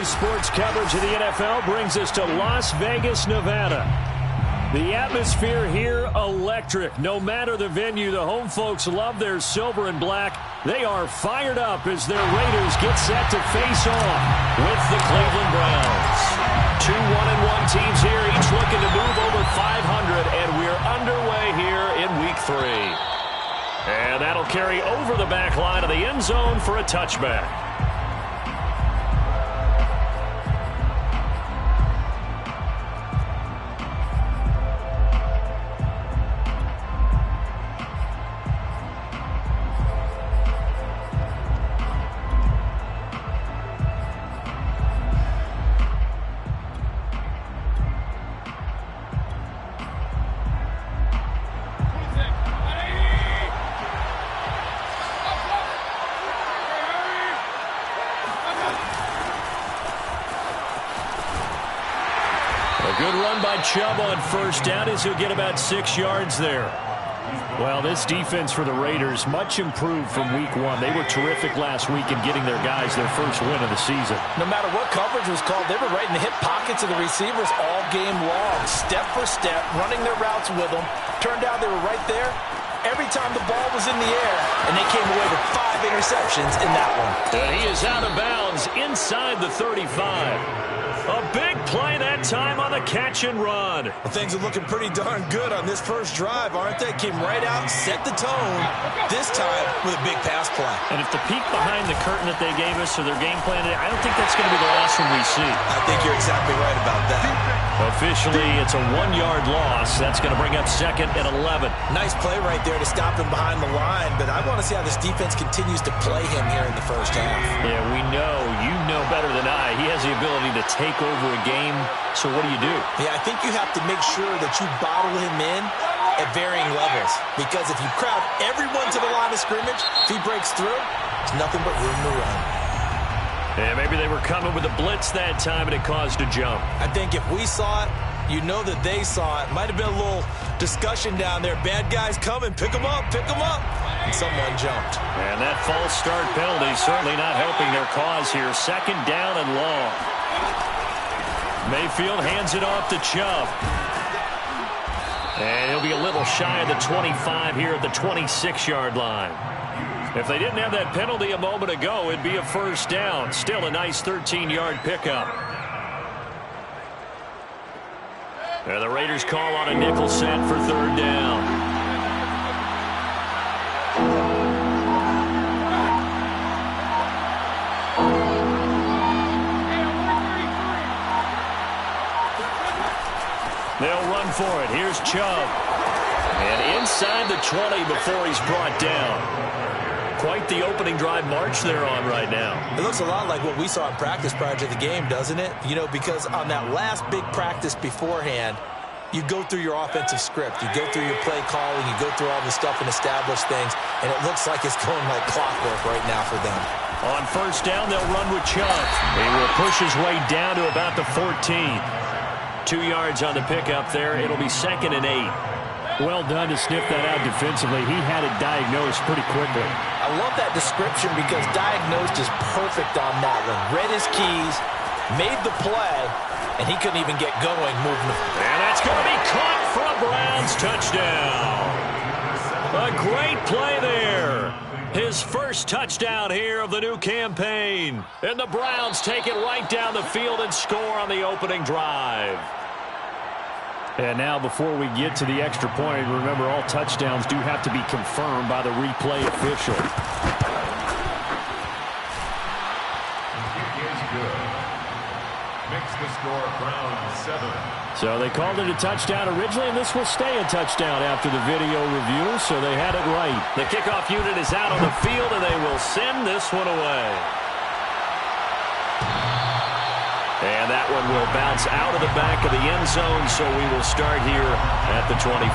Daily sports coverage of the NFL brings us to Las Vegas, Nevada. The atmosphere here, electric. No matter the venue, the home folks love their silver and black. They are fired up as their Raiders get set to face off with the Cleveland Browns. Two 1-1 teams here, each looking to move over 500, and we're underway here in Week 3. And that'll carry over the back line of the end zone for a touchback. Good run by Chubb on first down as he'll get about 6 yards there. Well, this defense for the Raiders, much improved from Week 1. They were terrific last week in getting their guys their first win of the season. No matter what coverage was called, they were right in the hip pockets of the receivers all game long. Step for step, running their routes with them. Turned out they were right there every time the ball was in the air, and they came away with 5 interceptions in that one. And he is out of bounds inside the 35. A big play that time on the catch and run. Well, things are looking pretty darn good on this first drive, aren't they? Came right out, set the tone, this time with a big pass play. And if the peek behind the curtain that they gave us or their game plan, I don't think that's going to be the last one we see. I think you're exactly right about that. Officially, it's a 1-yard loss. That's going to bring up 2nd and 11. Nice play right there to stop him behind the line, but I want to see how this defense continues to play him here in the first half. Yeah, we know. You know better than I. He has the ability to take over a game, so what do you do? Yeah, I think you have to make sure that you bottle him in at varying levels, because if you crowd everyone to the line of scrimmage, if he breaks through, it's nothing but room to run. Yeah, maybe they were coming with a blitz that time and it caused a jump. I think if we saw it, you know that they saw it. Might have been a little discussion down there. Bad guys coming, pick them up, pick them up. And someone jumped. And that false start penalty certainly not helping their cause here. 2nd down and long. Mayfield hands it off to Chubb. And he'll be a little shy of the 25 here at the 26-yard line. If they didn't have that penalty a moment ago, it'd be a first down. Still a nice 13-yard pickup. And the Raiders call on a nickel set for 3rd down. They'll run for it. Here's Chubb. And inside the 20 before he's brought down. Quite the opening drive march they're on right now. It looks a lot like what we saw in practice prior to the game, doesn't it? You know, because on that last big practice beforehand, you go through your offensive script. You go through your play calling. You go through all the stuff and establish things. And it looks like it's going like clockwork right now for them. On first down, they'll run with Chubb. He will push his way down to about the 14. 2 yards on the pickup there. It'll be 2nd and 8. Well done to sniff that out defensively. He had it diagnosed pretty quickly. I love that description because diagnosed is perfect on that one. Read his keys, made the play, and he couldn't even get going moving. And that's going to be caught for a Browns touchdown. A great play there. His first touchdown here of the new campaign. And the Browns take it right down the field and score on the opening drive. And now before we get to the extra point, remember all touchdowns do have to be confirmed by the replay official. Makes the score Browns 7. So they called it a touchdown originally, and this will stay a touchdown after the video review, so they had it right. The kickoff unit is out on the field, and they will send this one away. And that one will bounce out of the back of the end zone, so we will start here at the 25.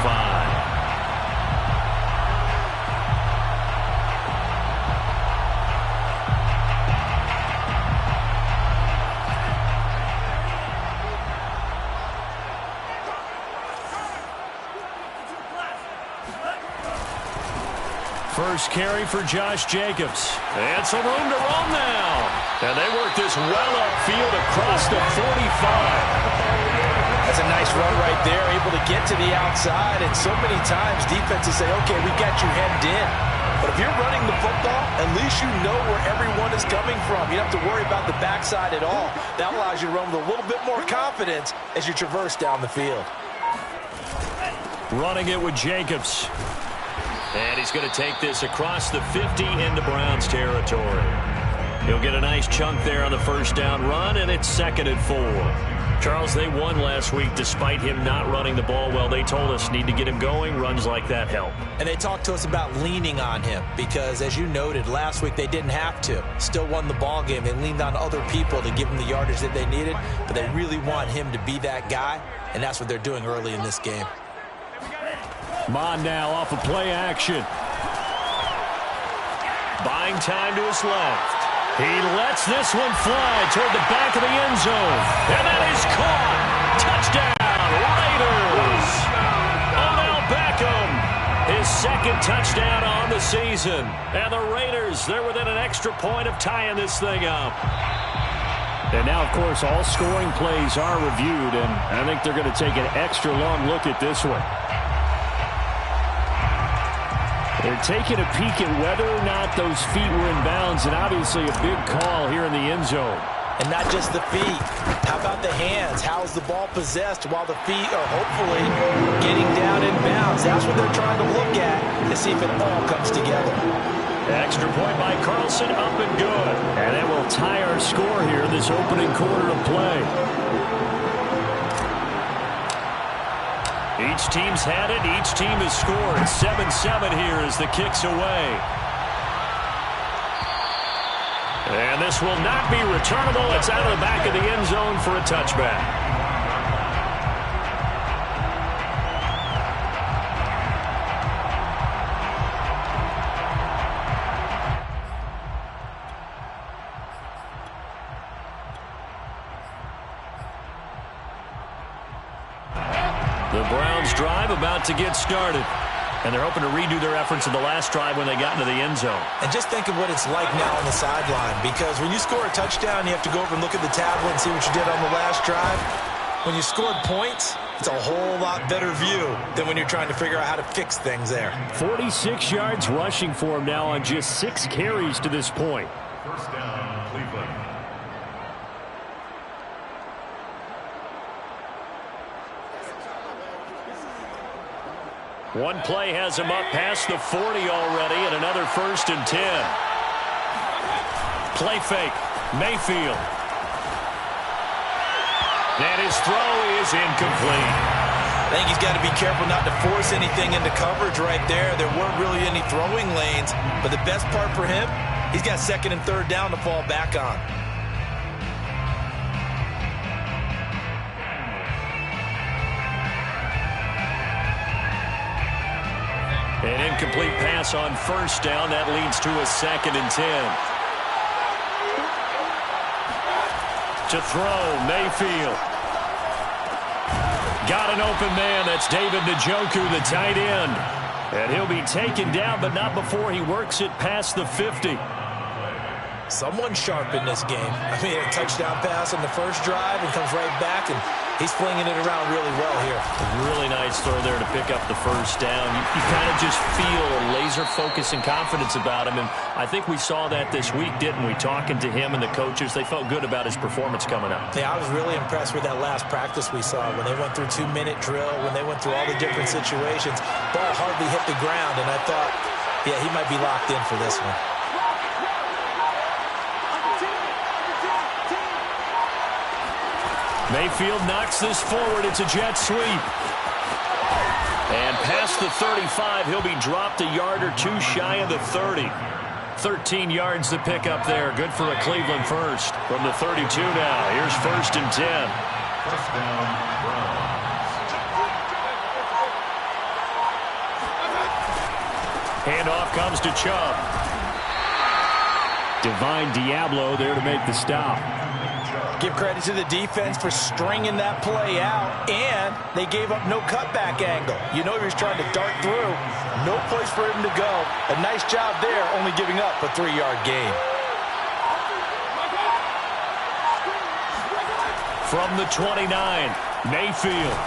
First carry for Josh Jacobs. And some room to roam now. And they work this well upfield across the 45. That's a nice run right there, able to get to the outside. And so many times defenses say, okay, we got you hemmed in. But if you're running the football, at least you know where everyone is coming from. You don't have to worry about the backside at all. That allows you to run with a little bit more confidence as you traverse down the field. Running it with Jacobs. And he's going to take this across the 50 into Browns territory. He'll get a nice chunk there on the first down run, and it's 2nd and 4. Charles, they won last week despite him not running the ball well. They told us need to get him going. Runs like that help. And they talked to us about leaning on him because, as you noted, last week they didn't have to. Still won the ball game. They leaned on other people to give him the yardage that they needed, but they really want him to be that guy, and that's what they're doing early in this game. Mon now off of play action. Buying time to his left. He lets this one fly toward the back of the end zone. And that is caught. Touchdown, Raiders. Odell Beckham, his 2nd touchdown on the season. And the Raiders, they're within an extra point of tying this thing up. And now, of course, all scoring plays are reviewed, and I think they're going to take an extra long look at this one. They're taking a peek at whether or not those feet were in bounds, and obviously a big call here in the end zone. And not just the feet. How about the hands? How is the ball possessed while the feet are hopefully getting down in bounds? That's what they're trying to look at to see if it all comes together. Extra point by Carlson, up and good. And it will tie our score here in this opening quarter of play. Each team's had it. Each team has scored. 7-7 here as the kick's away. And this will not be returnable. It's out of the back of the end zone for a touchback. The Browns drive about to get started. And they're hoping to redo their efforts in the last drive when they got into the end zone. And just think of what it's like now on the sideline, because when you score a touchdown, you have to go over and look at the tablet and see what you did on the last drive. When you scored points, it's a whole lot better view than when you're trying to figure out how to fix things there. 46 yards rushing for him now on just 6 carries to this point. First down, Cleveland. One play has him up past the 40 already, and another 1st and 10. Play fake. Mayfield. And his throw is incomplete. I think he's got to be careful not to force anything into coverage right there. There weren't really any throwing lanes, but the best part for him, he's got 2nd and 3rd down to fall back on. An incomplete pass on 1st down. That leads to a 2nd and 10. To throw, Mayfield. Got an open man. That's David Njoku, the tight end. And he'll be taken down, but not before he works it past the 50. Someone sharp in this game. I mean, a touchdown pass on the first drive and comes right back, and he's flinging it around really well here. A really nice throw there to pick up the 1st down. You kind of just feel a laser focus and confidence about him, and I think we saw that this week, didn't we? Talking to him and the coaches, they felt good about his performance coming up. Yeah, I was really impressed with that last practice we saw when they went through 2-minute drill, when they went through all the different situations. Ball hardly hit the ground, and I thought, yeah, he might be locked in for this one. Mayfield knocks this forward. It's a jet sweep. And past the 35, he'll be dropped a yard or two shy of the 30. 13 yards to pick up there. Good for a Cleveland first. From the 32 now. Here's 1st and 10. First down, Browns. Handoff comes to Chubb. Divine Diablo there to make the stop. Give credit to the defense for stringing that play out, and they gave up no cutback angle. You know he was trying to dart through. No place for him to go. A nice job there, only giving up a 3-yard gain. From the 29, Mayfield.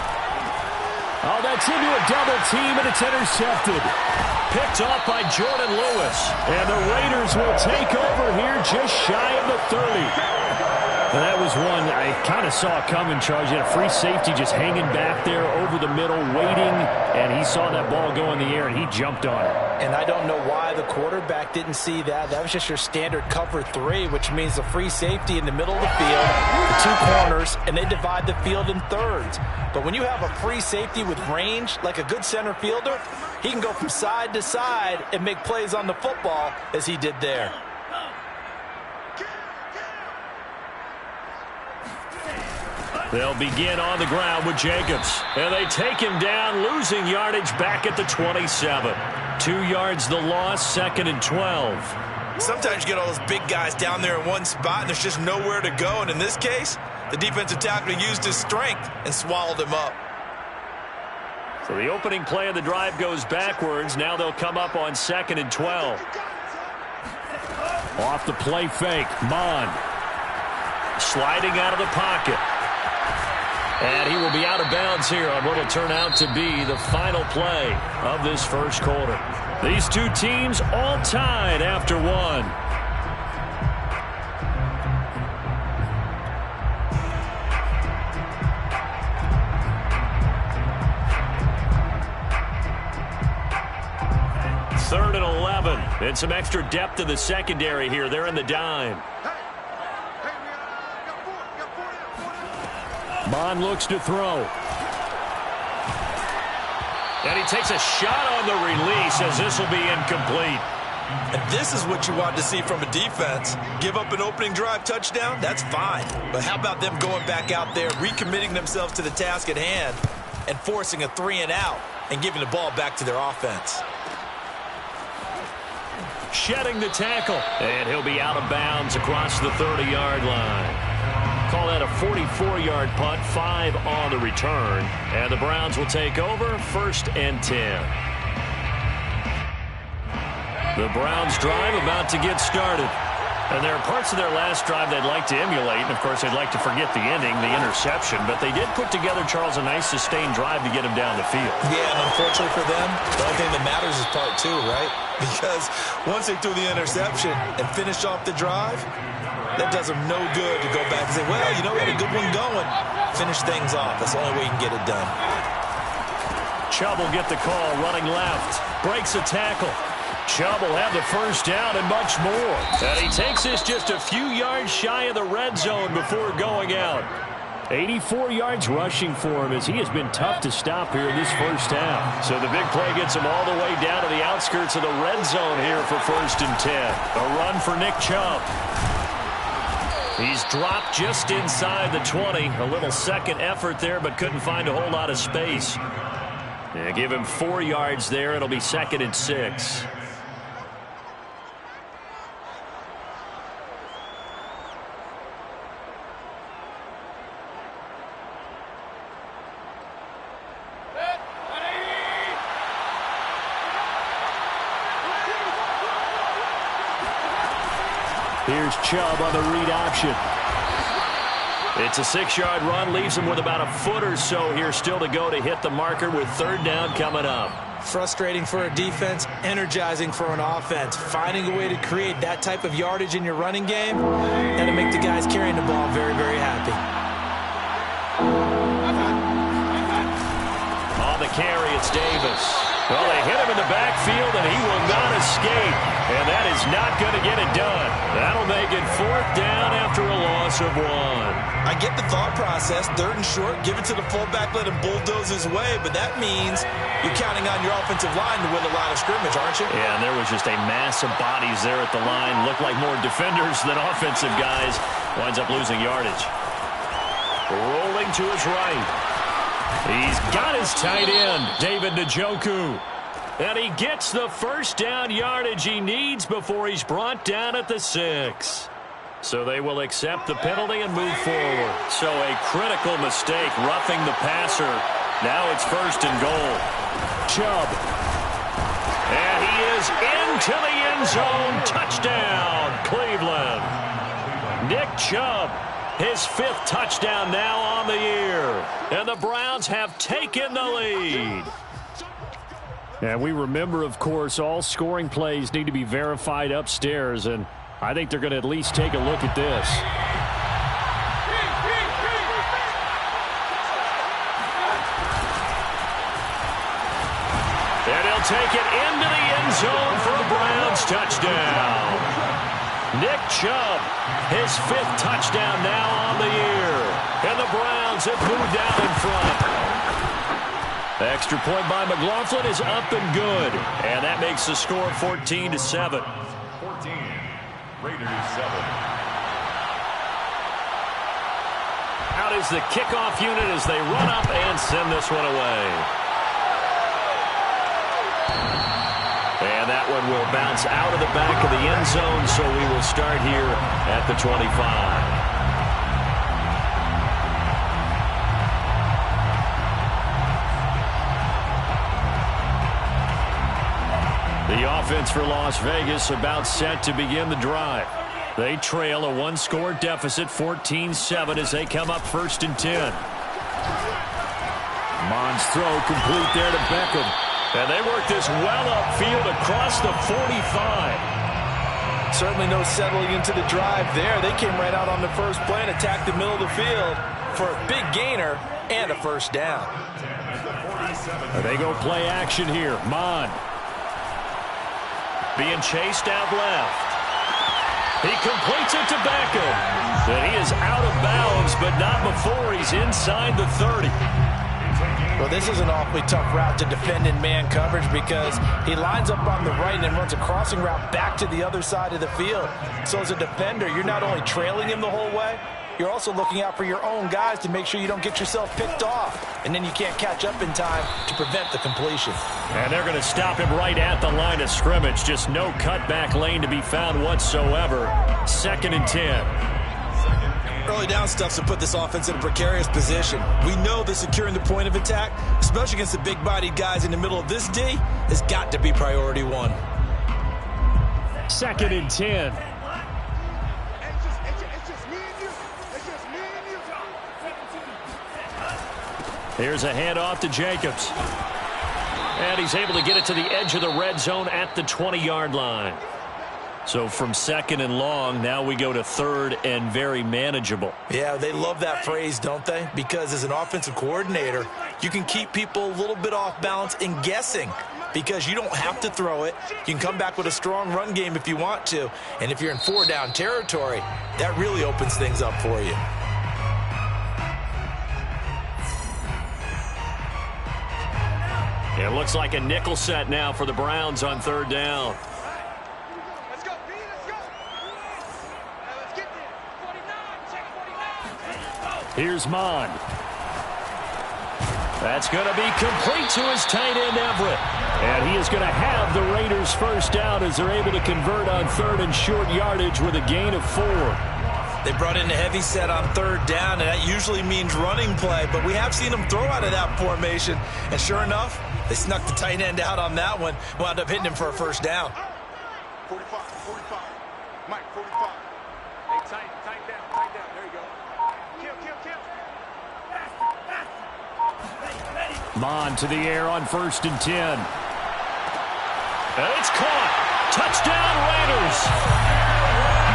Oh, that's into a double team, and it's intercepted. Picked off by Jordan Lewis. And the Raiders will take over here just shy of the 30. And that was one I kind of saw coming, Charles. You had a free safety just hanging back there over the middle, waiting, and he saw that ball go in the air, and he jumped on it. And I don't know why the quarterback didn't see that. That was just your standard cover 3, which means the free safety in the middle of the field, the 2 corners, and they divide the field in thirds. But when you have a free safety with range, like a good center fielder, he can go from side to side and make plays on the football as he did there. They'll begin on the ground with Jacobs. And they take him down, losing yardage back at the 27. 2 yards the loss, 2nd and 12. Sometimes you get all those big guys down there in one spot, and there's just nowhere to go. And in this case, the defensive tackle used his strength and swallowed him up. So the opening play of the drive goes backwards. Now they'll come up on 2nd and 12. Off the play fake, Mon. Sliding out of the pocket. And he will be out of bounds here on what will turn out to be the final play of this first quarter. These two teams all tied after one. Third and 11. And some extra depth in the secondary here. They're in the dime. Mon looks to throw. And he takes a shot on the release as this will be incomplete. And this is what you want to see from a defense. Give up an opening drive touchdown, that's fine. But how about them going back out there, recommitting themselves to the task at hand, and forcing a 3-and-out and giving the ball back to their offense. Shedding the tackle. And he'll be out of bounds across the 30-yard line. Call that a 44-yard punt, 5 on the return. And the Browns will take over, 1st and 10. The Browns drive about to get started. And there are parts of their last drive they'd like to emulate. And, of course, they'd like to forget the ending, the interception. But they did put together, Charles, a nice sustained drive to get him down the field. Yeah, and unfortunately for them, the only thing that matters is part 2, right? Because once they threw the interception and finished off the drive, that does them no good to go back and say, well, you know, we had a good one going. Finish things off. That's the only way you can get it done. Chubb will get the call, running left. Breaks a tackle. Chubb will have the first down and much more. And he takes this just a few yards shy of the red zone before going out. 84 yards rushing for him as he has been tough to stop here in this first half. So the big play gets him all the way down to the outskirts of the red zone here for 1st and 10. A run for Nick Chubb. He's dropped just inside the 20. A little second effort there, but couldn't find a whole lot of space. Yeah, give him 4 yards there. It'll be 2nd and 6. Here's Chubb on the read option. It's a 6-yard run, leaves him with about a foot or so here still to go to hit the marker with 3rd down coming up. Frustrating for a defense, energizing for an offense. Finding a way to create that type of yardage in your running game, that'll make the guys carrying the ball very, very happy. On the carry, it's Davis. Well, they hit him in the backfield, and he will not escape. And that is not going to get it done. That'll make it 4th down after a loss of 1. I get the thought process. 3rd and short, give it to the fullback, let him bulldoze his way. But that means you're counting on your offensive line to win the line of scrimmage, aren't you? Yeah, and there was just a mass of bodies there at the line. Looked like more defenders than offensive guys. Winds up losing yardage. Rolling to his right. He's got his tight end, David Njoku. And he gets the first down yardage he needs before he's brought down at the 6. So they will accept the penalty and move forward. So a critical mistake, roughing the passer. Now it's 1st and goal. Chubb. And he is into the end zone. Touchdown, Cleveland. Nick Chubb his 5th touchdown now on the year. And the Browns have taken the lead. And we remember, of course, all scoring plays need to be verified upstairs, and I think they're going to at least take a look at this. And he'll take it into the end zone for a Browns touchdown. Nick Chubb, his 5th touchdown now on the year. And the Browns have moved out in front. The extra point by McLaughlin is up and good. And that makes the score 14-7. 14, Raiders 7. Out is the kickoff unit as they run up and send this one away. And that one will bounce out of the back of the end zone, so we will start here at the 25. The offense for Las Vegas about set to begin the drive. They trail a 1-score deficit, 14-7, as they come up 1st and 10. Mond's throw complete there to Beckham. And they work this well upfield across the 45. Certainly no settling into the drive there. They came right out on the first play and attacked the middle of the field for a big gainer and a 1st down. They go play action here. Mond being chased out left. He completes it to Beckham. And he is out of bounds, but not before he's inside the 30. Well, this is an awfully tough route to defend in man coverage because he lines up on the right and then runs a crossing route back to the other side of the field. So as a defender, you're not only trailing him the whole way, you're also looking out for your own guys to make sure you don't get yourself picked off. And then you can't catch up in time to prevent the completion. And they're going to stop him right at the line of scrimmage. Just no cutback lane to be found whatsoever. 2nd and 10. Early down stuff's to put this offense in a precarious position. We know that securing the point of attack, especially against the big-bodied guys in the middle of this D, has got to be priority 1. 2nd and 10. Here's a handoff to Jacobs. And he's able to get it to the edge of the red zone at the 20-yard line. So from 2nd and long, now we go to 3rd and very manageable. Yeah, they love that phrase, don't they? Because as an offensive coordinator, you can keep people a little bit off balance and guessing because you don't have to throw it. You can come back with a strong run game if you want to. And if you're in 4-down territory, that really opens things up for you. It looks like a nickel set now for the Browns on 3rd down. Here's Mond. That's going to be complete to his tight end, Everett. And he is going to have the Raiders' 1st down as they're able to convert on 3rd and short yardage with a gain of 4. They brought in a heavy set on 3rd down, and that usually means running play. But we have seen them throw out of that formation. And sure enough, they snuck the tight end out on that one. Wound up hitting him for a 1st down. 45. Mike, 45. Hey, tight down. There you go. Kill. Mond to the air on 1st and 10. And it's caught. Touchdown, Raiders.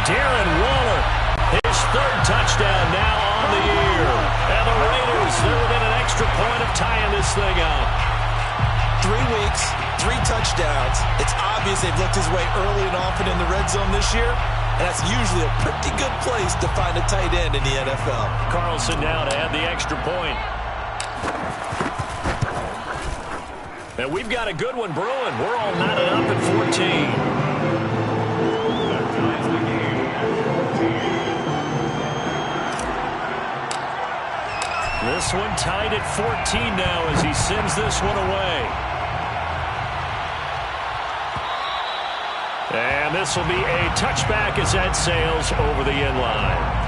Darren Waller, his 3rd touchdown now on the year. And the Raiders, they're within an extra point of tying this thing up. 3 weeks, 3 touchdowns. It's obvious they've looked his way early and often in the red zone this year. And that's usually a pretty good place to find a tight end in the NFL. Carlson now to add the extra point. And we've got a good one brewing. We're all knotted up at 14. This one tied at 14 now as he sends this one away. And this will be a touchback as that sails over the end line.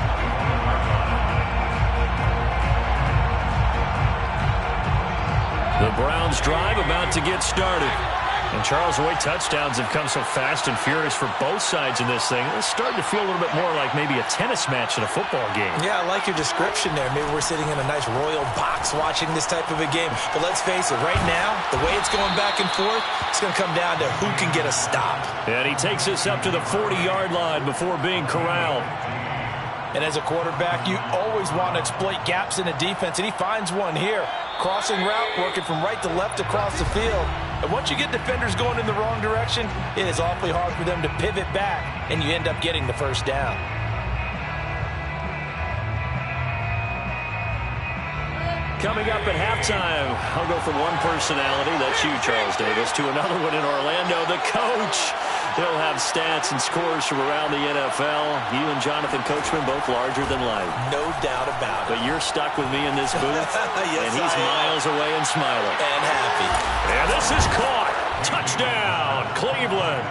The Browns drive about to get started. And Charles, the way touchdowns have come so fast and furious for both sides in this thing, it's starting to feel a little bit more like maybe a tennis match in a football game. Yeah, I like your description there. Maybe we're sitting in a nice royal box watching this type of a game. But let's face it, right now, the way it's going back and forth, it's going to come down to who can get a stop. And he takes us up to the 40-yard line before being corralled. And as a quarterback, you always want to exploit gaps in a defense, and he finds one here. Crossing route, working from right to left across the field. And once you get defenders going in the wrong direction, it is awfully hard for them to pivot back, and you end up getting the first down. Coming up at halftime, I'll go from one personality, that's you, Charles Davis, to another one in Orlando, the coach. He'll have stats and scores from around the NFL. You and Jonathan Coachman, both larger than life. No doubt about it. But you're stuck with me in this booth, yes, and he's miles away and smiling. And happy. And this is caught. Touchdown, Cleveland.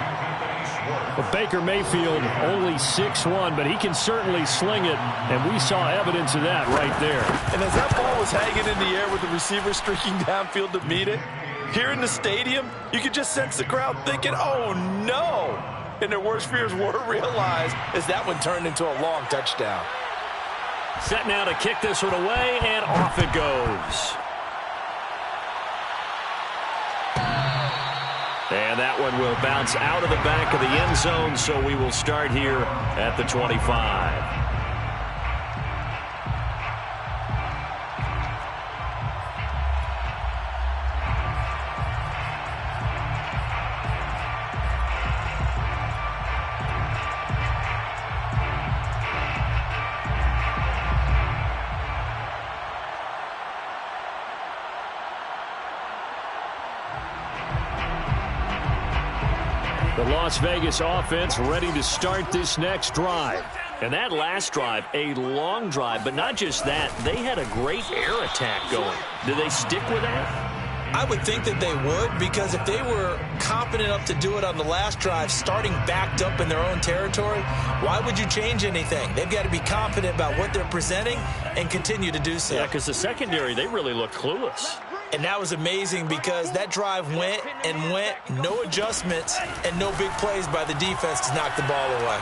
Well, Baker Mayfield only 6'1", but he can certainly sling it, and we saw evidence of that right there. And as that ball was hanging in the air with the receiver streaking downfield to meet it, here in the stadium, you could just sense the crowd thinking, oh, no. And their worst fears were realized as that one turned into a long touchdown. Set now to kick this one away, and off it goes. And that one will bounce out of the back of the end zone, so we will start here at the 25. The Las Vegas offense ready to start this next drive. And that last drive, a long drive, but not just that, they had a great air attack going. Do they stick with that? I would think that they would, because if they were confident enough to do it on the last drive, starting backed up in their own territory, why would you change anything? They've got to be confident about what they're presenting and continue to do so. Yeah, because the secondary, they really looked clueless. And that was amazing because that drive went and went, no adjustments, and no big plays by the defense to knock the ball away.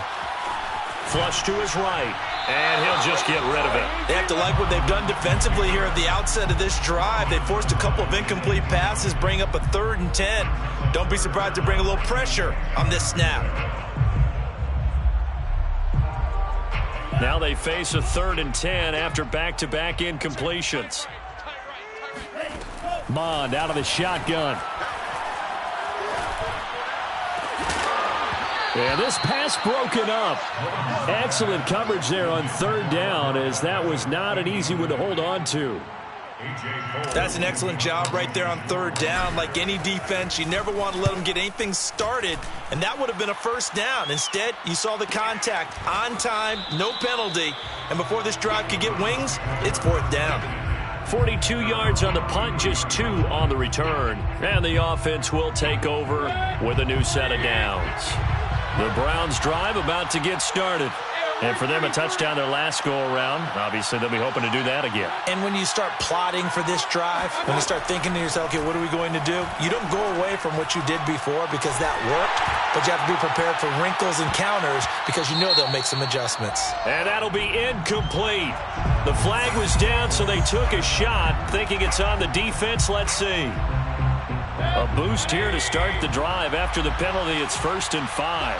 Flush to his right, and he'll just get rid of it. They have to like what they've done defensively here at the outset of this drive. They forced a couple of incomplete passes, bring up a 3rd and 10. Don't be surprised to bring a little pressure on this snap. Now they face a 3rd and 10 after back-to-back incompletions. Mond out of the shotgun. And this pass broken up. Excellent coverage there on 3rd down, as that was not an easy one to hold on to. That's an excellent job right there on 3rd down. Like any defense, you never want to let them get anything started, and that would have been a 1st down. Instead, you saw the contact on time, no penalty, and before this drive could get wings, it's 4th down. 42 yards on the punt, just 2 on the return. And the offense will take over with a new set of downs. The Browns drive about to get started. And for them, a touchdown their last go-around. Obviously, they'll be hoping to do that again. And when you start plotting for this drive, when you start thinking to yourself, okay, what are we going to do? You don't go away from what you did before because that worked, but you have to be prepared for wrinkles and counters because you know they'll make some adjustments. And that'll be incomplete. The flag was down, so they took a shot, thinking it's on the defense. Let's see. A boost here to start the drive. After the penalty, it's 1st and 5.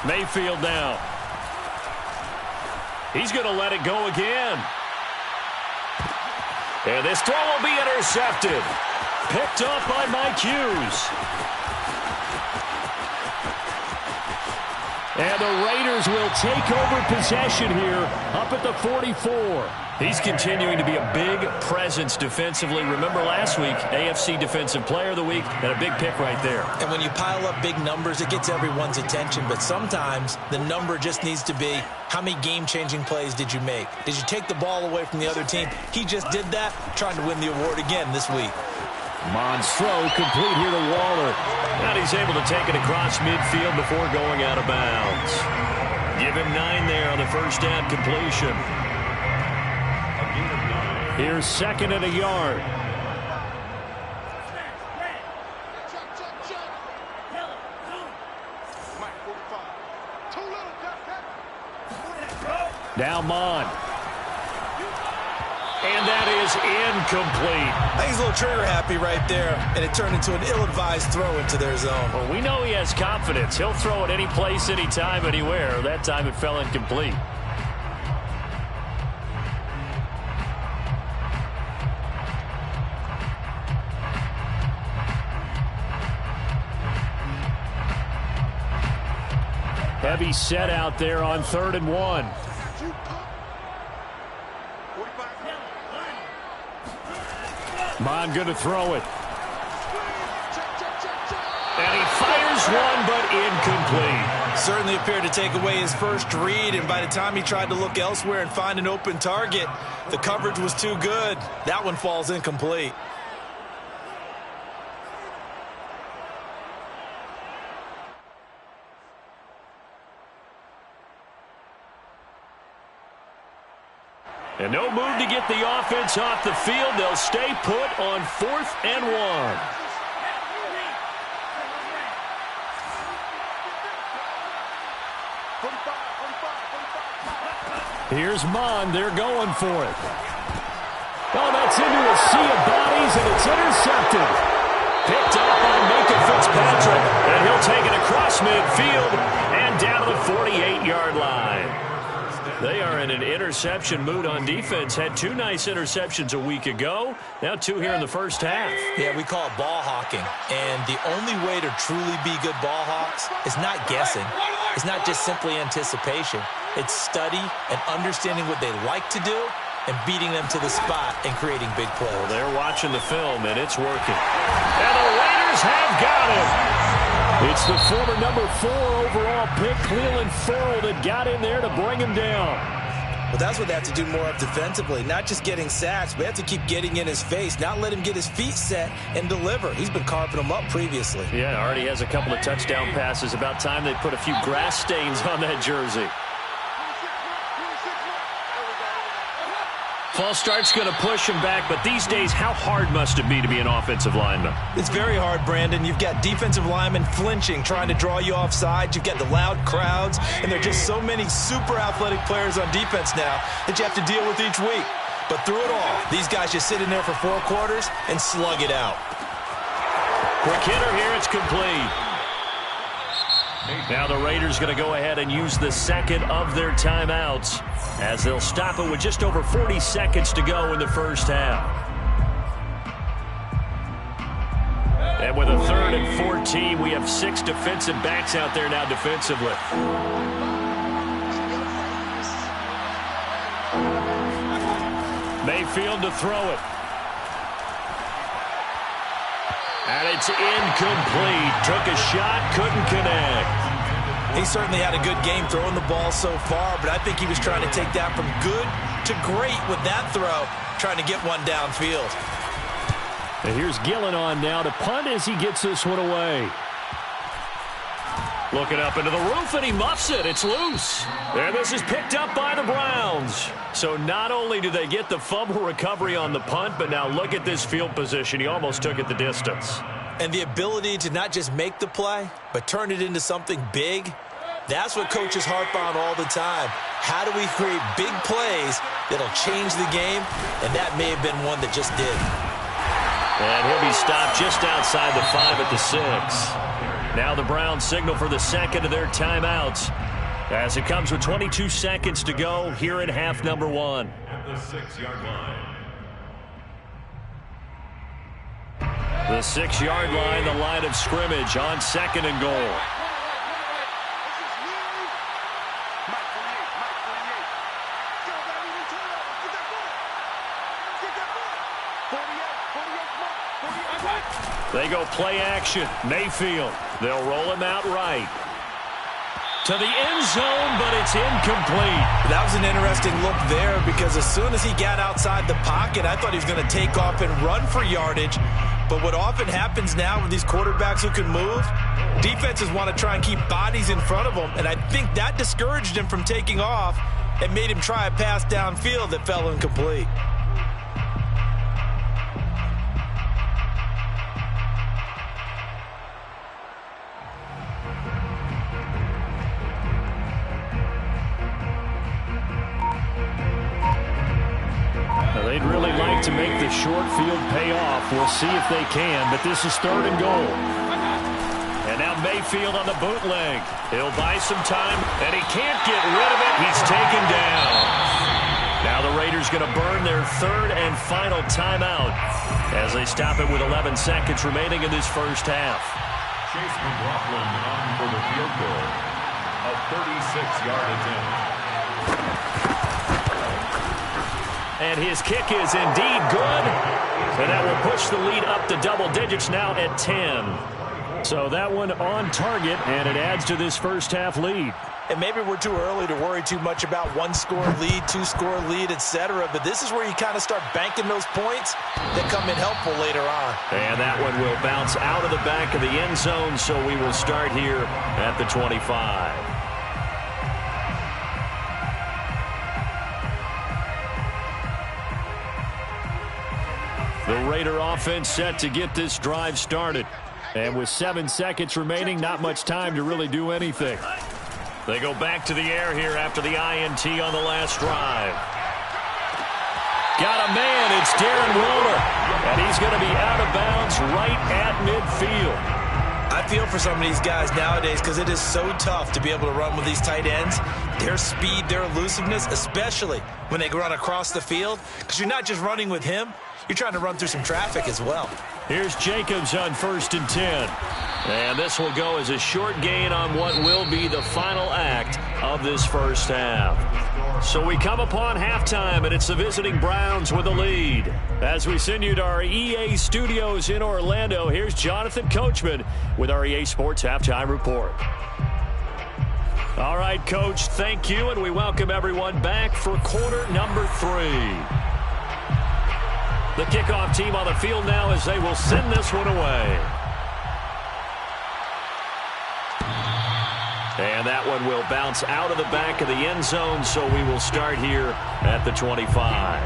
Mayfield now. He's going to let it go again. And this throw will be intercepted. Picked off by Mike Hughes. And the Raiders will take over possession here up at the 44. He's continuing to be a big presence defensively. Remember last week, AFC Defensive Player of the Week, and a big pick right there. And when you pile up big numbers, it gets everyone's attention. But sometimes the number just needs to be, how many game-changing plays did you make? Did you take the ball away from the other team? He just did that, trying to win the award again this week. Mond's throw complete here to Waller. And he's able to take it across midfield before going out of bounds. Give him 9 there on the 1st down completion. Here's second and a yard. Now Mon. And that is incomplete. I think he's a little trigger happy right there, and it turned into an ill-advised throw into their zone. Well, we know he has confidence. He'll throw it any place, anytime, anywhere. That time it fell incomplete. Heavy set out there on 3rd and 1. Mon going to throw it. And he fires one, but incomplete. Certainly appeared to take away his first read, and by the time he tried to look elsewhere and find an open target, the coverage was too good. That one falls incomplete. And no move to get the offense off the field. They'll stay put on 4th and 1. Here's Mon. They're going for it. Oh, that's into a sea of bodies, and it's intercepted. Picked up by Micah Fitzpatrick, and he'll take it across midfield and down to the 48-yard line. They are in an interception mood on defense. Had 2 nice interceptions a week ago. Now 2 here in the first half. Yeah, we call it ball hawking. And the only way to truly be good ball hawks is not guessing. It's not just simply anticipation. It's study and understanding what they like to do and beating them to the spot and creating big plays. Well, they're watching the film, and it's working. And the Raiders have got him. It's the former number 4 overall pick, Cleveland Farrell, that got in there to bring him down. Well, that's what they have to do more of defensively. Not just getting sacks, but they have to keep getting in his face, not let him get his feet set and deliver. He's been carving them up previously. Yeah, already has a couple of touchdown passes. About time they put a few grass stains on that jersey. False start's going to push him back, but these days, how hard must it be to be an offensive lineman? It's very hard, Brandon. You've got defensive linemen flinching, trying to draw you off sides. You've got the loud crowds, and there are just so many super athletic players on defense now that you have to deal with each week. But through it all, these guys just sit in there for 4 quarters and slug it out. Quick hitter here, it's complete. Now the Raiders going to go ahead and use the second of their timeouts as they'll stop it with just over 40 seconds to go in the first half. And with a 3rd and 14, we have 6 defensive backs out there now defensively. Mayfield to throw it. And it's incomplete. Took a shot, couldn't connect. He certainly had a good game throwing the ball so far, but I think he was trying to take that from good to great with that throw, trying to get one downfield. And here's Gillen on now to punt as he gets this one away. Looking up into the roof, and he muffs it. It's loose. And this is picked up by the Browns. So not only do they get the fumble recovery on the punt, but now look at this field position. He almost took it the distance. And the ability to not just make the play, but turn it into something big, that's what coaches harp on all the time. How do we create big plays that'll change the game? And that may have been one that just did. And he'll be stopped just outside the 5 at the 6. Now the Browns signal for the second of their timeouts as it comes with 22 seconds to go here in half number 1. At the 6-yard line. The 6-yard line, the line of scrimmage on 2nd and goal. They go play action. Mayfield. They'll roll him out right. To the end zone, but it's incomplete. That was an interesting look there because as soon as he got outside the pocket, I thought he was going to take off and run for yardage. But what often happens now with these quarterbacks who can move, defenses want to try and keep bodies in front of them, and I think that discouraged him from taking off and made him try a pass downfield that fell incomplete. They'd really like to make the short field pay off. We'll see if they can, but this is 3rd and goal. And now Mayfield on the bootleg. He'll buy some time, and he can't get rid of it. He's taken down. Now the Raiders going to burn their 3rd and final timeout as they stop it with 11 seconds remaining in this first half. Chase McLaughlin on for the field goal. A 36-yard attempt. And his kick is indeed good. And that will push the lead up to double digits now at 10. So that one on target, and it adds to this first half lead. And maybe we're too early to worry too much about 1-score lead, 2-score lead, etc. But this is where you kind of start banking those points that come in helpful later on. And that one will bounce out of the back of the end zone, so we will start here at the 25. The Raider offense set to get this drive started. And with 7 seconds remaining, not much time to really do anything. They go back to the air here after the INT on the last drive. Got a man, it's Darren Waller. And he's going to be out of bounds right at midfield. I feel for some of these guys nowadays because it is so tough to be able to run with these tight ends. Their speed, their elusiveness, especially when they run across the field. Because you're not just running with him, you're trying to run through some traffic as well. Here's Jacobs on 1st and 10. And this will go as a short gain on what will be the final act of this first half. So we come upon halftime, and it's the visiting Browns with a lead. As we send you to our EA studios in Orlando, here's Jonathan Coachman with our EA Sports Halftime Report. All right, Coach, thank you, and we welcome everyone back for quarter number 3. The kickoff team on the field now as they will send this one away. And that one will bounce out of the back of the end zone, so we will start here at the 25.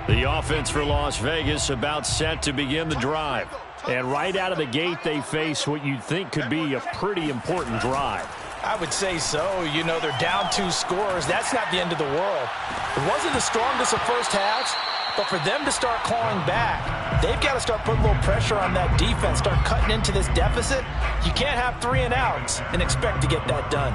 The offense for Las Vegas about set to begin the drive. And right out of the gate, they face what you'd think could be a pretty important drive. I would say so. You know, they're down 2 scores. That's not the end of the world. It wasn't the strongest of first halves, but for them to start clawing back, they've got to start putting a little pressure on that defense, start cutting into this deficit. You can't have 3 and outs and expect to get that done.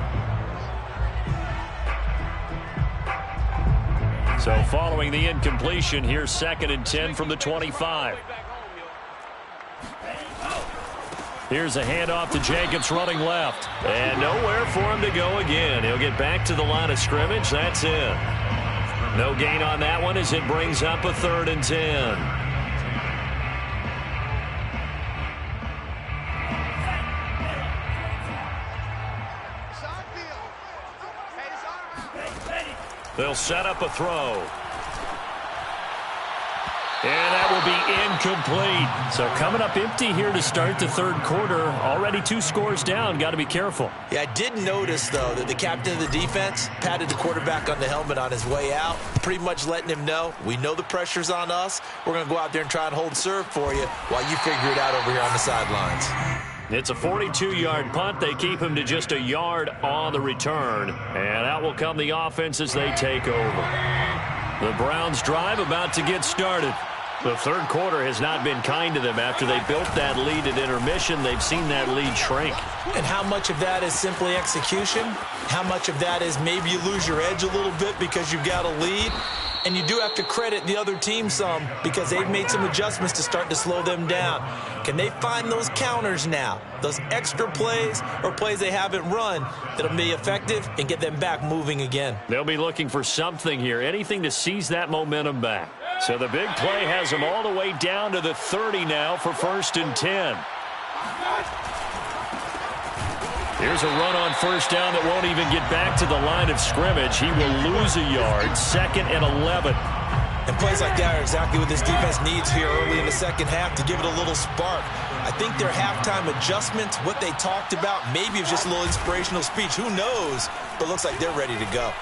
So following the incompletion, here's 2nd and 10 from the 25. Here's a handoff to Jacobs running left. And nowhere for him to go again. He'll get back to the line of scrimmage. That's it. No gain on that one as it brings up a 3rd and 10. They'll set up a throw. And that will be incomplete. So coming up empty here to start the 3rd quarter. Already 2 scores down. Got to be careful. Yeah, I did notice, though, that the captain of the defense patted the quarterback on the helmet on his way out, pretty much letting him know, we know the pressure's on us. We're going to go out there and try and hold serve for you while you figure it out over here on the sidelines. It's a 42-yard punt. They keep him to just a yard on the return. And out will come the offense as they take over. The Browns drive about to get started. The 3rd quarter has not been kind to them. After they built that lead at intermission, they've seen that lead shrink. And how much of that is simply execution? How much of that is maybe you lose your edge a little bit because you've got a lead? And you do have to credit the other team some because they've made some adjustments to start to slow them down. Can they find those counters now, those extra plays or plays they haven't run that'll be effective and get them back moving again? They'll be looking for something here, anything to seize that momentum back. So the big play has them all the way down to the 30 now for 1st and 10. Here's a run on 1st down that won't even get back to the line of scrimmage. He will lose a yard, 2nd and 11. And plays like that are exactly what this defense needs here early in the second half to give it a little spark. I think their halftime adjustments, what they talked about, maybe it was just a little inspirational speech. Who knows? But it looks like they're ready to go.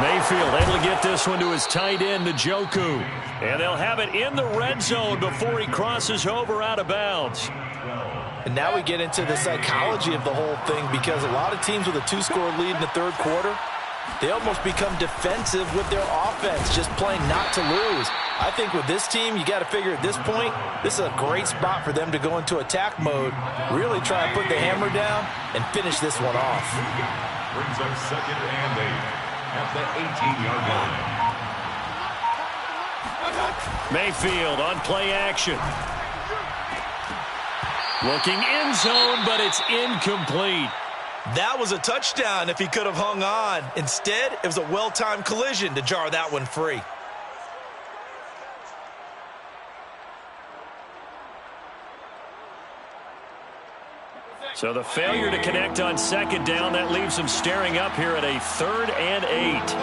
Mayfield able to get this one to his tight end, Njoku. And they'll have it in the red zone before he crosses over out of bounds. And now we get into the psychology of the whole thing, because a lot of teams with a 2-score lead in the third quarter, they almost become defensive with their offense, just playing not to lose. I think with this team, you got to figure at this point, this is a great spot for them to go into attack mode, really try and put the hammer down and finish this one off. Brings up 2nd and 8 at the 18-yard line. Mayfield on play action. Looking end zone, but it's incomplete. That was a touchdown if he could have hung on. Instead, it was a well-timed collision to jar that one free. So the failure to connect on 2nd down, that leaves them staring up here at a 3rd and 8.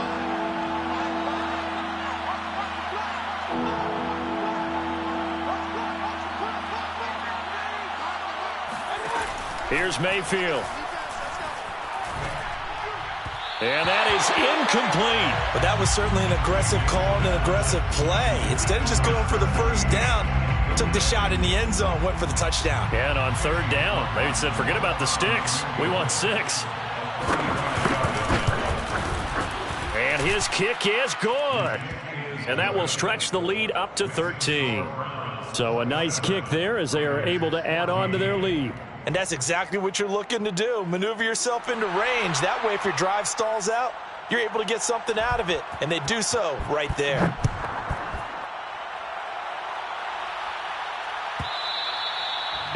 Here's Mayfield. And that is incomplete. But that was certainly an aggressive call and an aggressive play. Instead of just going for the first down, took the shot in the end zone, went for the touchdown. And on 3rd down, they said, forget about the sticks. We want 6. And his kick is good. And that will stretch the lead up to 13. So a nice kick there as they are able to add on to their lead. And that's exactly what you're looking to do. Maneuver yourself into range. That way, if your drive stalls out, you're able to get something out of it. And they do so right there.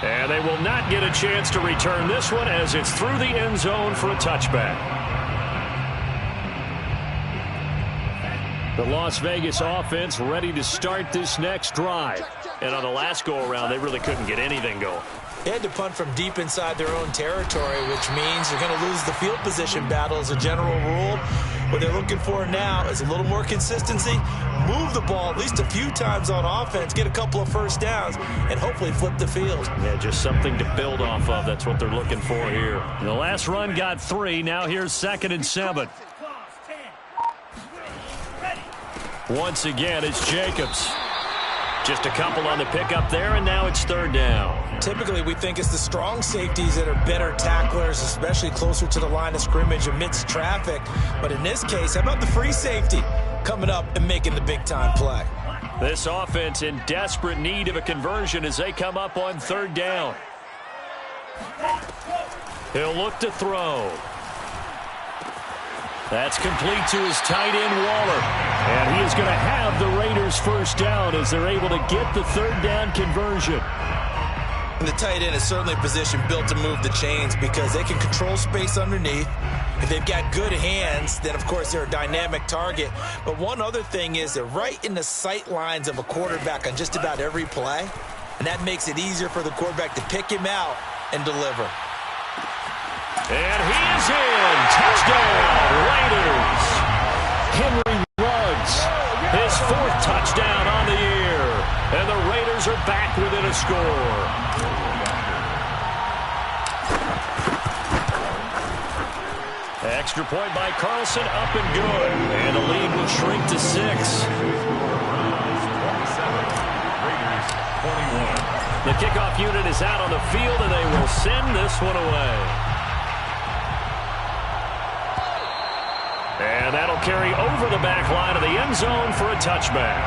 And they will not get a chance to return this one as it's through the end zone for a touchback. The Las Vegas offense ready to start this next drive. And on the last go-around, they really couldn't get anything going. They had to punt from deep inside their own territory, which means they're going to lose the field position battle as a general rule. What they're looking for now is a little more consistency, move the ball at least a few times on offense, get a couple of first downs, and hopefully flip the field. Yeah, just something to build off of. That's what they're looking for here. The last run got 3. Now here's 2nd and 7. Once again, it's Jacobs. Just a couple on the pickup there, and now it's 3rd down. Typically, we think it's the strong safeties that are better tacklers, especially closer to the line of scrimmage amidst traffic. But in this case, how about the free safety coming up and making the big-time play? This offense in desperate need of a conversion as they come up on 3rd down. He'll look to throw. That's complete to his tight end, Waller. And he is going to have the Raiders first down as they're able to get the 3rd down conversion. And the tight end is certainly a position built to move the chains because they can control space underneath. If they've got good hands, then, of course, they're a dynamic target. But one other thing is they're right in the sight lines of a quarterback on just about every play. And that makes it easier for the quarterback to pick him out and deliver. And he is in. Touchdown, Raiders. Henry Ruggs, his 4th touchdown on the year. And the Raiders are back within a score. Extra point by Carlson, up and good. And the lead will shrink to 6. Raiders 21. The kickoff unit is out on the field, and they will send this one away. And that'll carry over the back line of the end zone for a touchback.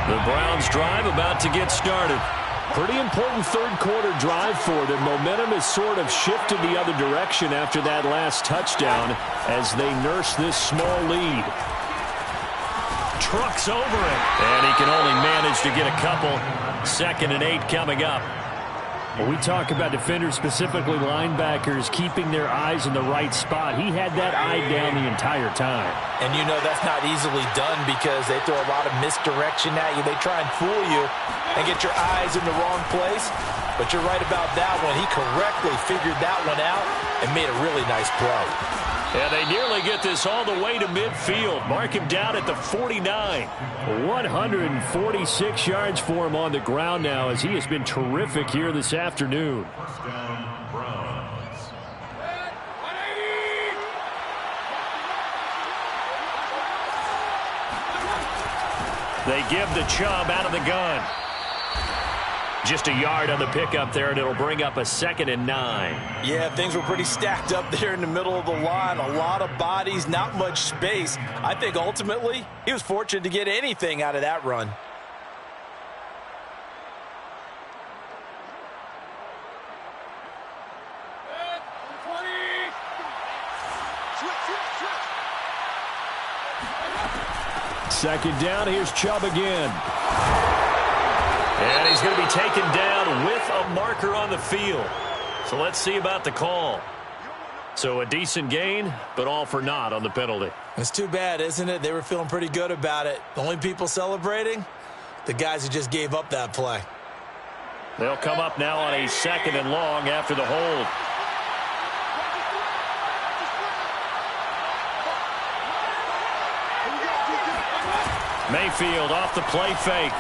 The Browns drive about to get started. Pretty important third quarter drive for them. Momentum has sort of shifted the other direction after that last touchdown as they nurse this small lead. Trucks over it. And he can only manage to get a couple. 2nd and 8 coming up. Well, we talk about defenders, specifically linebackers, keeping their eyes in the right spot. He had that eye down the entire time. And you know that's not easily done because they throw a lot of misdirection at you. They try and fool you and get your eyes in the wrong place. But you're right about that one. He correctly figured that one out and made a really nice play. And they nearly get this all the way to midfield. Mark him down at the 49. 146 yards for him on the ground now as he has been terrific here this afternoon. First down, Browns. They give the Chubb out of the gun. Just a yard on the pickup there, and it'll bring up a 2nd and 9. Yeah, things were pretty stacked up there in the middle of the line. A lot of bodies, not much space. I think ultimately he was fortunate to get anything out of that run. Second down, here's Chubb again. And he's going to be taken down with a marker on the field. So let's see about the call. So a decent gain, but all for naught on the penalty. It's too bad, isn't it? They were feeling pretty good about it. The only people celebrating, the guys who just gave up that play. They'll come up now on a 2nd and long after the hold. Mayfield off the play fake.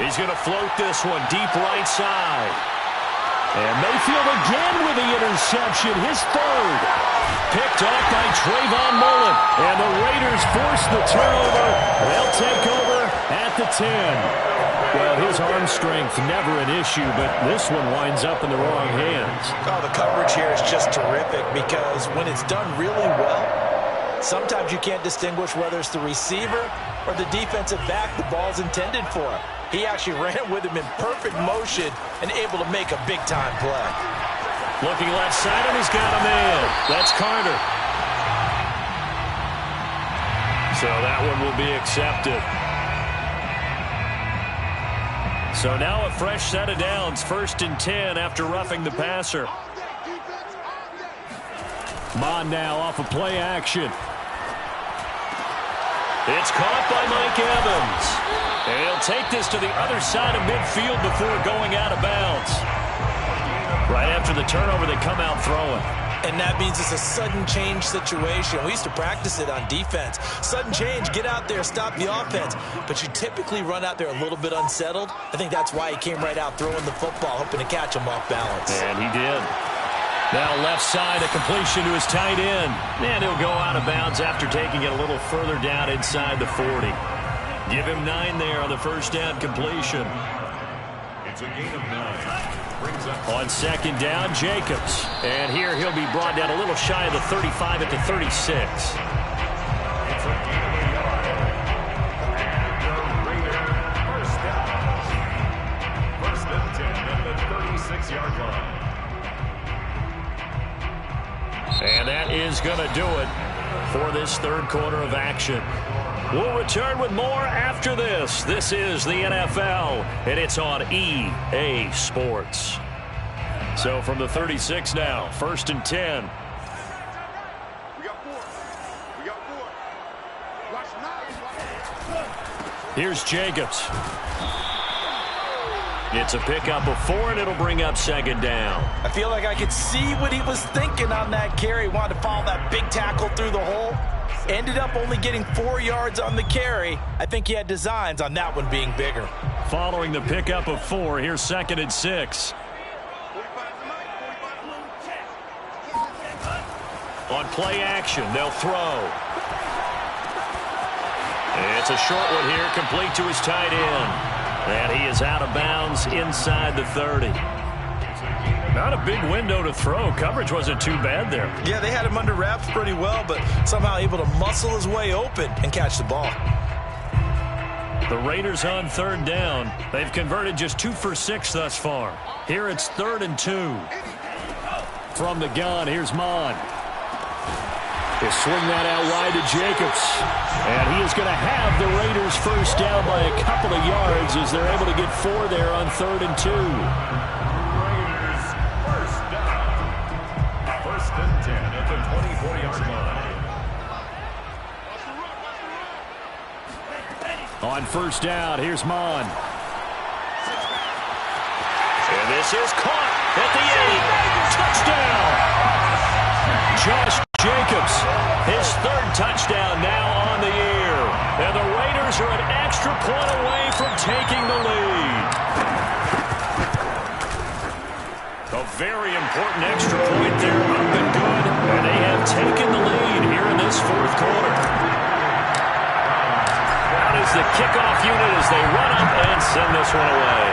He's going to float this one deep right side. And Mayfield again with the interception, his 3rd. Picked off by Trayvon Mullen. And the Raiders force the turnover. They'll take over at the 10. Well, his arm strength never an issue, but this one winds up in the wrong hands. Oh, the coverage here is just terrific because when it's done really well, sometimes you can't distinguish whether it's the receiver or the defensive back the ball's intended for. He actually ran with him in perfect motion and able to make a big-time play. Looking left side, and he's got a man. That's Carter. So that one will be accepted. So now a fresh set of downs, 1st and 10 after roughing the passer. Mon now off of play action. It's caught by Mike Evans. And he'll take this to the other side of midfield before going out of bounds. Right after the turnover, they come out throwing. And that means it's a sudden change situation. We used to practice it on defense. Sudden change, get out there, stop the offense. But you typically run out there a little bit unsettled. I think that's why he came right out throwing the football, hoping to catch him off balance. And he did. Now left side, a completion to his tight end. And he'll go out of bounds after taking it a little further down inside the 40. Give him 9 there on the first down completion. It's a gain of 9. Brings up On 2nd down, Jacobs. And here he'll be brought down a little shy of the 35 at the 36. It's a gain of a yard. And the Raiders first down. 1st and 10 at the 36-yard line. And that is going to do it for this 3rd quarter of action. We'll return with more after this. This is the NFL, and it's on EA Sports. So from the 36 now, 1st and 10. We got 4. We got 4. Watch 9. Here's Jacobs. It's a pickup of 4, and it'll bring up 2nd down. I feel like I could see what he was thinking on that carry. He wanted to follow that big tackle through the hole. Ended up only getting 4 yards on the carry. I think he had designs on that one being bigger. Following the pickup of 4, here's 2nd and 6. On play action, they'll throw. It's a short one here, complete to his tight end. And he is out of bounds inside the 30. Not a big window to throw. Coverage wasn't too bad there. Yeah, they had him under wraps pretty well, but somehow able to muscle his way open and catch the ball. The Raiders on 3rd down. They've converted just 2 for 6 thus far. Here it's 3rd and 2. From the gun, here's Mon. He'll swing that out wide to Jacobs. And he is going to have the Raiders first down by a couple of yards as they're able to get 4 there on 3rd and 2. Raiders first down. 1st and 10 at the 24-yard line. On 1st down, here's Mon. And this is caught at the 8. Touchdown! Josh Jacobs touchdown now on the year. And the Raiders are an extra point away from taking the lead. A very important extra point there, up and good. And they have taken the lead here in this fourth quarter. That is the kickoff unit as they run up and send this one away.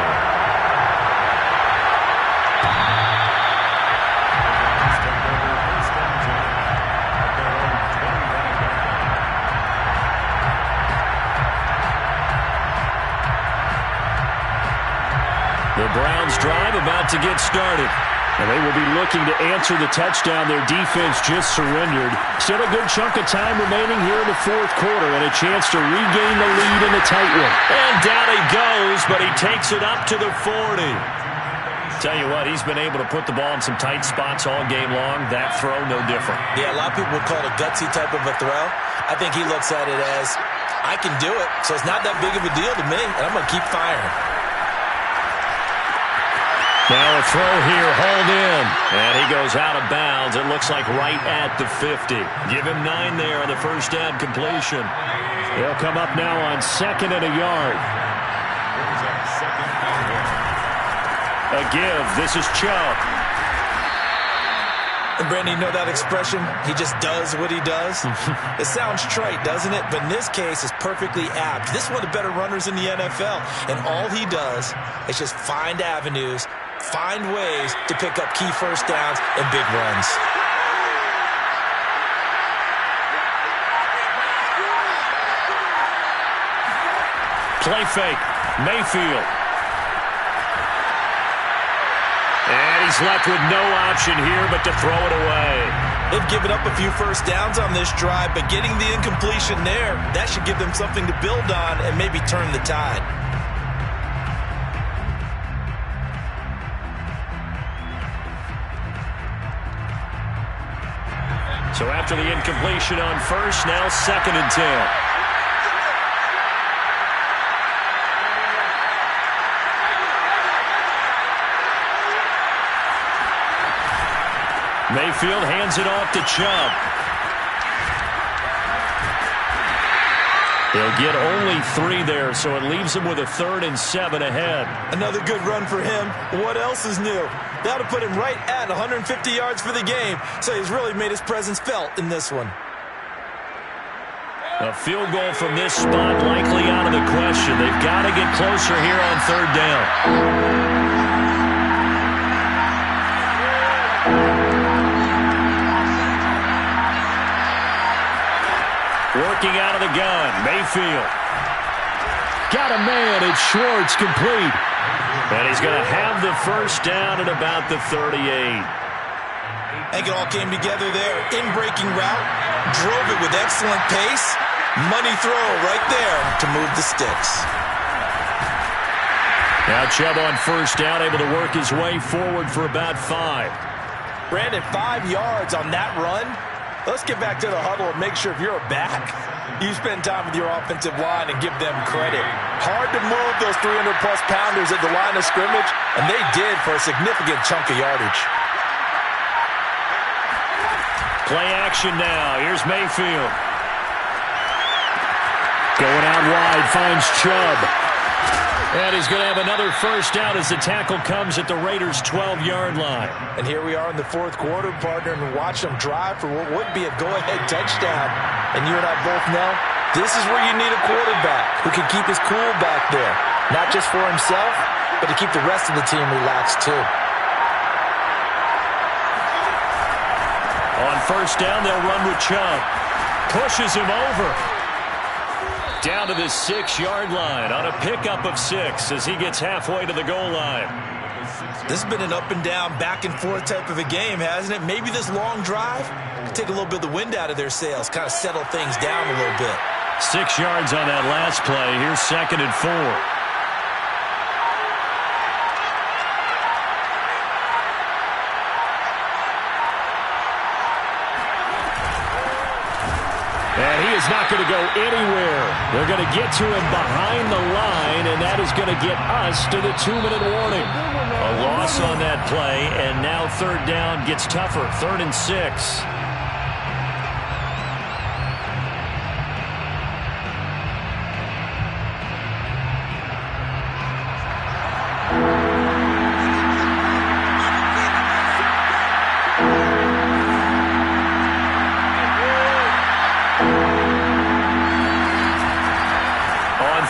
The Browns drive about to get started. And they will be looking to answer the touchdown their defense just surrendered. Still a good chunk of time remaining here in the fourth quarter and a chance to regain the lead in a tight one. And down he goes, but he takes it up to the 40. Tell you what, he's been able to put the ball in some tight spots all game long. That throw, no different. Yeah, a lot of people would call it a gutsy type of a throw. I think he looks at it as, I can do it, so it's not that big of a deal to me, and I'm going to keep firing. Now a throw here, hauled in. And he goes out of bounds. It looks like right at the 50. Give him 9 there on the first down completion. They'll come up now on 2nd and a yard. A give. This is Chubb. And Brandon, you know that expression? He just does what he does? It sounds trite, doesn't it? But in this case, it's perfectly apt. This is one of the better runners in the NFL. And all he does is just find avenues, find ways to pick up key first downs and big runs. Play fake. Mayfield. And he's left with no option here but to throw it away. They've given up a few first downs on this drive, but getting the incompletion there, that should give them something to build on and maybe turn the tide. So after the incompletion on first, now 2nd and 10. Mayfield hands it off to Chubb. He'll get only 3 there, so it leaves him with a 3rd and 7 ahead. Another good run for him. What else is new? That'll put him right at 150 yards for the game, so he's really made his presence felt in this one. A field goal from this spot likely out of the question. They've got to get closer here on 3rd down. Working out of the gun, Mayfield. Got a man, it's Schwartz, complete. And he's going to have the first down at about the 38. I think it all came together there. In-breaking route, drove it with excellent pace. Money throw right there to move the sticks. Now Chubb on first down, able to work his way forward for about 5. Brandon, 5 yards on that run. Let's get back to the huddle and make sure if you're a back, you spend time with your offensive line and give them credit. Hard to move those 300-plus pounders at the line of scrimmage, and they did for a significant chunk of yardage. Play action now. Here's Mayfield. Going out wide, finds Chubb. And he's going to have another first down as the tackle comes at the Raiders' 12-yard line. And here we are in the fourth quarter, partner, and watch them drive for what would be a go-ahead touchdown. And you and I both know this is where you need a quarterback who can keep his cool back there. Not just for himself, but to keep the rest of the team relaxed too. On first down, they'll run with Chubb. Pushes him over. Down to the 6-yard line on a pickup of 6 as he gets halfway to the goal line. This has been an up and down, back and forth type of a game, hasn't it? Maybe this long drive could take a little bit of the wind out of their sails, kind of settle things down a little bit. 6 yards on that last play. Here's 2nd and 4. And he is not going to go anywhere. They're going to get to him behind the line, and that is going to get us to the 2-minute warning. A loss on that play, and now 3rd down gets tougher. 3rd and 6.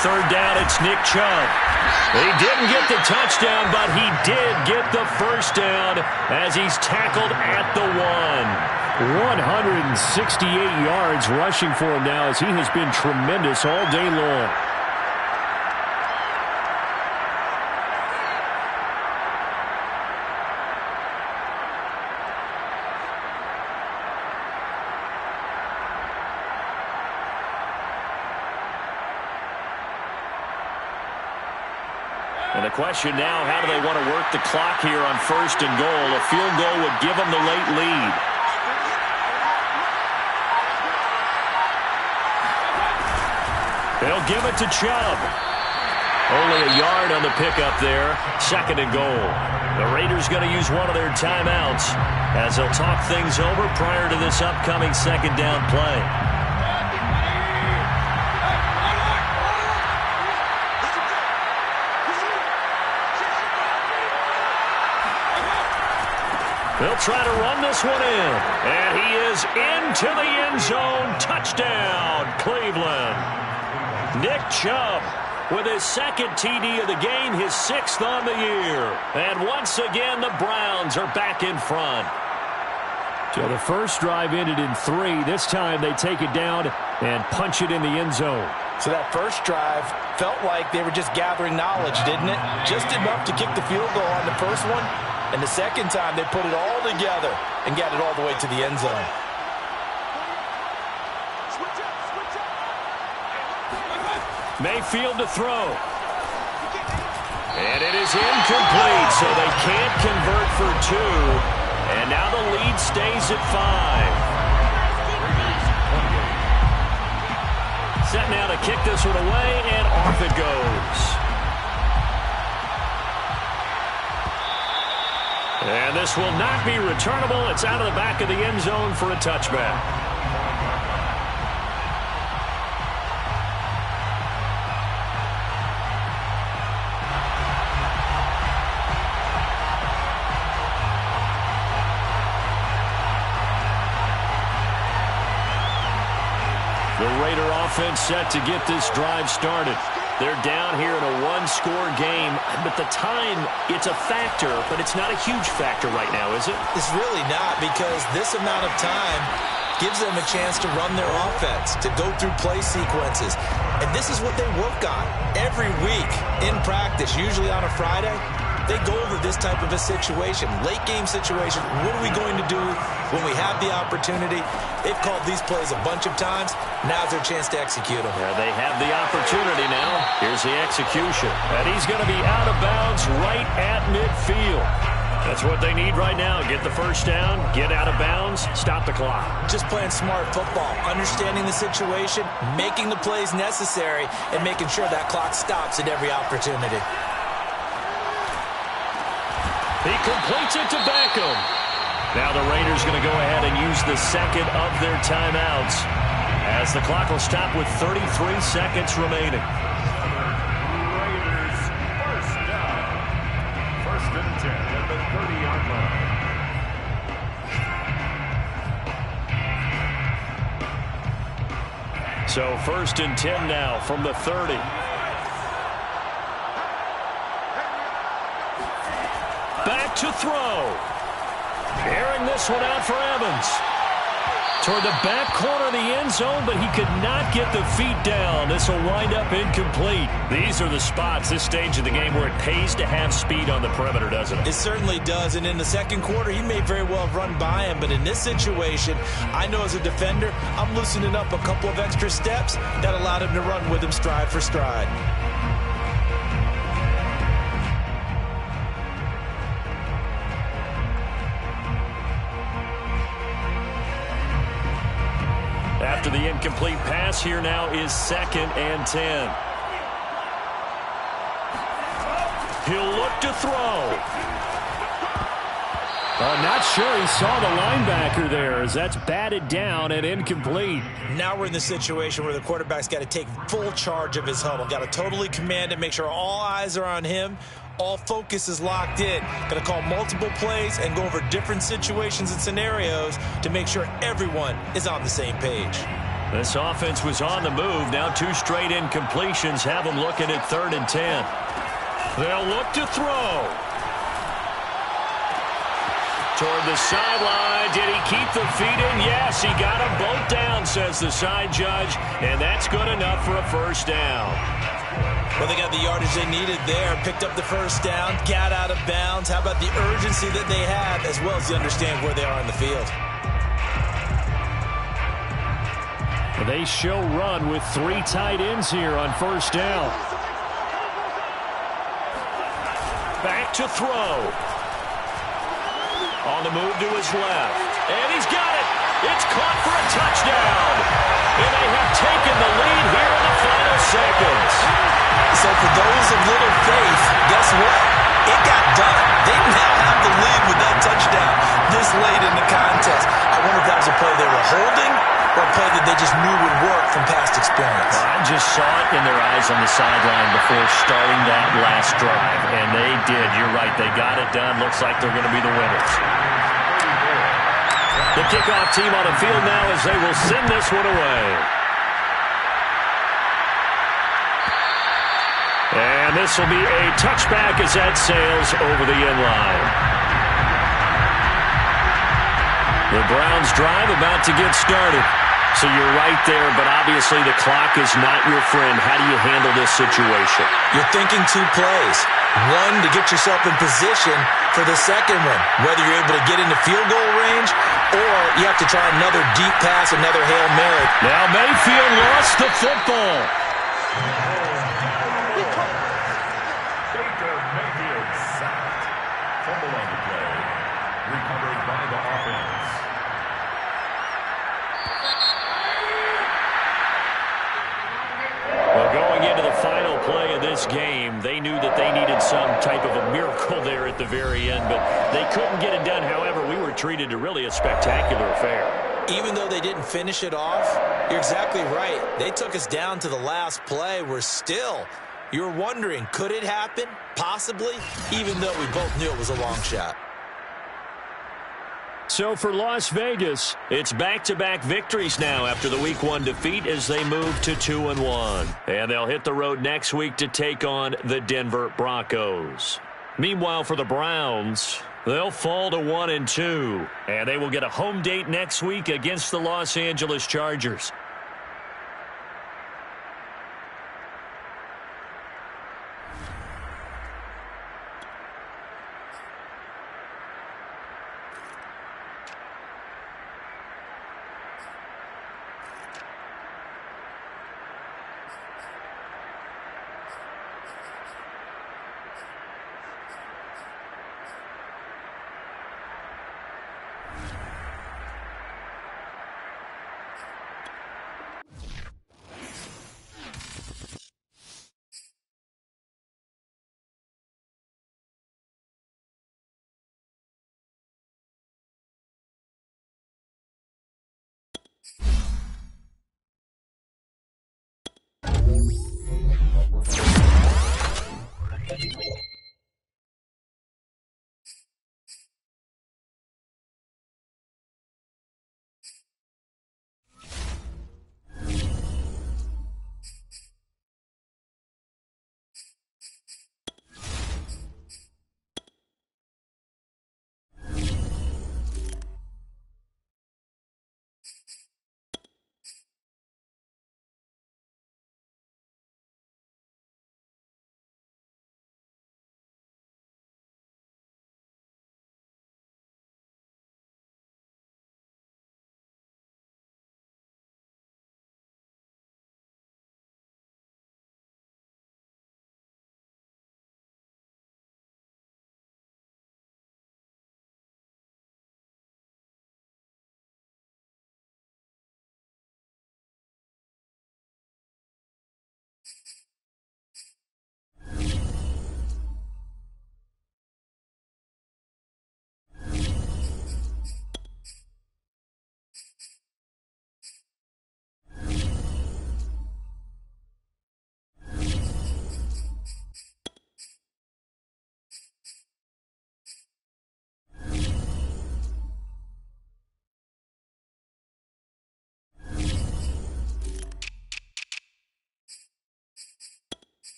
third down, it's Nick Chubb. He didn't get the touchdown, but he did get the first down as he's tackled at the 1. 168 yards rushing for him now as he has been tremendous all day long. And the question now, how do they want to work the clock here on 1st and goal? A field goal would give them the late lead. They'll give it to Chubb. Only a yard on the pickup there. 2nd and goal. The Raiders going to use one of their timeouts as they'll talk things over prior to this upcoming 2nd down play. They'll try to run this one in. And he is into the end zone. Touchdown, Cleveland. Nick Chubb with his 2nd TD of the game, his 6th on the year. And once again, the Browns are back in front. So the first drive ended in 3. This time they take it down and punch it in the end zone. So that first drive felt like they were just gathering knowledge, didn't it? Just enough to kick the field goal on the first one. And the second time, they put it all together and got it all the way to the end zone. Mayfield to throw. And it is incomplete, so they can't convert for 2. And now the lead stays at 5. Set now to kick this one away, and off it goes. And this will not be returnable. It's out of the back of the end zone for a touchback. The Raider offense set to get this drive started. They're down here in a one-score game, but the time, it's a factor, but it's not a huge factor right now, is it? It's really not, because this amount of time gives them a chance to run their offense, to go through play sequences. And this is what they work on every week in practice, usually on a Friday. They go over this type of a situation, late game situation. What are we going to do when we have the opportunity? They've called these plays a bunch of times. Now's their chance to execute them. Yeah, they have the opportunity now. Here's the execution. And he's going to be out of bounds right at midfield. That's what they need right now. Get the first down, get out of bounds, stop the clock. Just playing smart football, understanding the situation, making the plays necessary, and making sure that clock stops at every opportunity. He completes it to Beckham. Now the Raiders going to go ahead and use the 2nd of their timeouts as the clock will stop with 33 seconds remaining. Raiders first down. 1st and 10 at the 30-yard line. So 1st and 10 now from the 30. Back to throw. Airing this one out for Evans. Toward the back corner of the end zone, but he could not get the feet down. This will wind up incomplete. These are the spots, this stage of the game, where it pays to have speed on the perimeter, doesn't it? It certainly does, and in the second quarter, he may very well have run by him, but in this situation, I know as a defender, I'm loosening up a couple of extra steps that allowed him to run with him stride for stride. After the incomplete pass, here now is 2nd and 10. He'll look to throw. Not sure he saw the linebacker there as that's batted down and incomplete. Now we're in the situation where the quarterback's got to take full charge of his huddle. Got to totally command it, make sure all eyes are on him. All focus is locked in. Got to call multiple plays and go over different situations and scenarios to make sure everyone is on the same page. This offense was on the move. Now 2 straight incompletions have them looking at 3rd and 10. They'll look to throw. Toward the sideline. Did he keep the feet in? Yes, he got them both down, says the side judge. And that's good enough for a first down. Well, they got the yardage they needed there. Picked up the first down. Got out of bounds. How about the urgency that they have, as well as they understand where they are in the field? They show run with 3 tight ends here on first down. Back to throw. On the move to his left. And he's got it. It's caught for a touchdown. And they have taken the lead here in the final seconds. So for those of little faith, guess what? It got done. They now have the lead with that touchdown this late in the contest. I wonder if that was a play they were holding or a play that they just knew would work from past experience. I just saw it in their eyes on the sideline before starting that last drive, and they did. You're right. They got it done. Looks like they're going to be the winners. The kickoff team on the field now as they will send this one away. And this will be a touchback as that sails over the end line. The Browns drive about to get started. So you're right there, but obviously the clock is not your friend. How do you handle this situation? You're thinking 2 plays. One, to get yourself in position for the second one, whether you're able to get into field goal range or you have to try another deep pass, another Hail Mary. Now Mayfield lost the football. Baker Mayfield sacked. Fumble on the play. Recovered by the offense. Well, going into the final play of this game, they knew that they needed some type of a miracle there at the very end, but they couldn't get it done. However, we were treated to really a spectacular affair. Even though they didn't finish it off, you're exactly right. They took us down to the last play. We're still, you're wondering, could it happen? Possibly, even though we both knew it was a long shot. So for Las Vegas, it's back-to-back victories now after the Week 1 defeat as they move to 2-1. And they'll hit the road next week to take on the Denver Broncos. Meanwhile, for the Browns, they'll fall to 1-2. And they will get a home date next week against the Los Angeles Chargers.